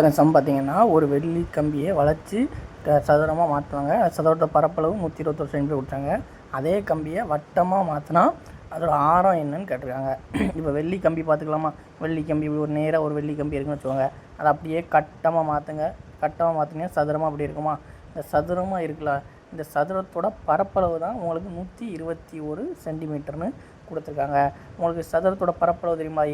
இப்போ இந்த சம் பார்த்தீங்கன்னா ஒரு வெள்ளி கம்பியை வளைச்சி சதுரமாக மாற்றுவாங்க. சதுரத்தோட பரப்பளவு 121 சென்டிமீட்டர் கொடுத்தாங்க. அதே கம்பியை வட்டமாக மாற்றினா அதோட ஆரம் என்னன்னு கேட்டிருக்காங்க. இப்போ வெள்ளி கம்பி பார்த்துக்கலாமா? வெள்ளி கம்பி ஒரு நேராக ஒரு வெள்ளி கம்பி இருக்குன்னு வச்சுக்கோங்க. அதை அப்படியே கட்டமாக மாற்றுங்க. கட்டமாக மாற்றினீங்கன்னா சதுரமாக அப்படி இருக்குமா? இந்த சதுரமாக இருக்குல்ல, இந்த சதுரத்தோட பரப்பளவு தான் உங்களுக்கு 121 சென்டிமீட்டர்னு கொடுத்துருக்காங்க. உங்களுக்கு சதுரத்தோட பரப்பளவு தெரியுமா?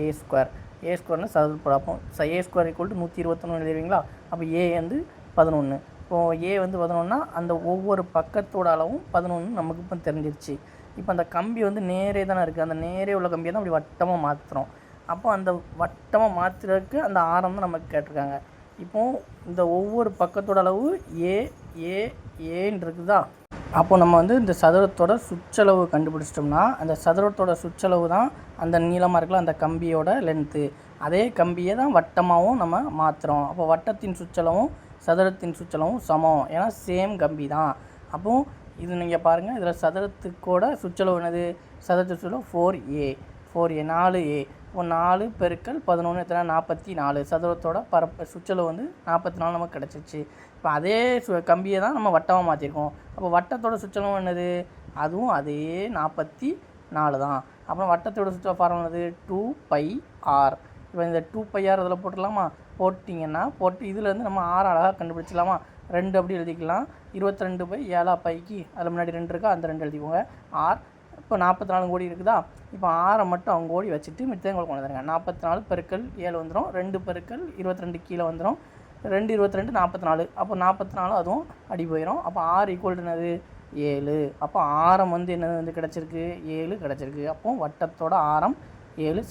ஏ ஸ்கொயர்னு சதுர பரப்போம். ஏ ஸ்கொயர் ஈக்குவல் டு 121 எழுதுவீங்களா? அப்போ ஏ வந்து 11. இப்போது ஏ வந்து 11னா அந்த ஒவ்வொரு பக்கத்தோட அளவும் 11 நமக்கு இப்போ தெரிஞ்சிருச்சு. இப்போ அந்த கம்பி வந்து நேரே தானே இருக்குது. அந்த நேரே உள்ள கம்பியை தான் அப்படி வட்டமாக மாற்றுறோம். அப்போ அந்த வட்டமாக மாற்றுறதுக்கு அந்த ஆரம் தான் நமக்கு கேட்டிருக்காங்க. இப்போது இந்த ஒவ்வொரு பக்கத்தோட அளவு ஏன்னு இருக்குதா? அப்போது நம்ம வந்து இந்த சதுரத்தோட சுற்றளவு கண்டுபிடிச்சிட்டோம்னா அந்த சதுரத்தோட சுற்றளவு தான் அந்த நீளமாக இருக்கலாம் அந்த கம்பியோட லென்த்து. அதே கம்பியை தான் வட்டமாகவும் நம்ம மாற்றுறோம். அப்போ வட்டத்தின் சுற்றளவும் சதுரத்தின் சுற்றளவும் சமம். ஏன்னா சேம் கம்பி தான். அப்போது இது நீங்கள் பாருங்கள், இதில் சதுரத்துக்கோட சுற்றளவு என்னது? சதுரத்து சுற்றளவு 4a 4a. இப்போ 4 பெருக்கல் 11 எத்தனை? 44. சதுரத்தோட சுற்றளவு வந்து 44 நமக்கு கிடச்சிச்சு. இப்போ அதே கம்பியை தான் நம்ம வட்டமாக மாற்றிருக்கோம். அப்போ வட்டத்தோட சுற்றளவு என்னது? அதுவும் அதே 44 தான். அப்புறம் வட்டத்தோட சுற்றளவு ஃபார்முலா என்னது? 2πr. இப்போ இந்த 2πr இதில் போட்டுடலாமா? போட்டிங்கன்னா இதுலேருந்து நம்ம ஆறு அழகாக கண்டுபிடிச்சிக்கலாமா? 2 அப்படி எழுதிக்கலாம். 22/7 பைக்கு அதில் முன்னாடி 2 இருக்கா, அந்த 2 எழுதிக்கோங்க. ஆர் இப்போ 44 கோடி இருக்குதா? இப்போ ஆரை மட்டும் அவங்க கோடி வச்சுட்டு மிச்சம் கொண்டு வந்துடுங்க. 44 பெருக்கல் 7 வந்துடும். 2 பெருக்கல் 22 கீழே வந்துடும். 2 22 44. அப்போ 44 அதுவும் அடி போயிடும். அப்போ ஆர் ஈக்குவல் என்னது? 7. அப்போ ஆரம் வந்து என்னது வந்து கிடச்சிருக்கு? 7 கிடச்சிருக்கு. அப்போ வட்டத்தோட ஆரம் 7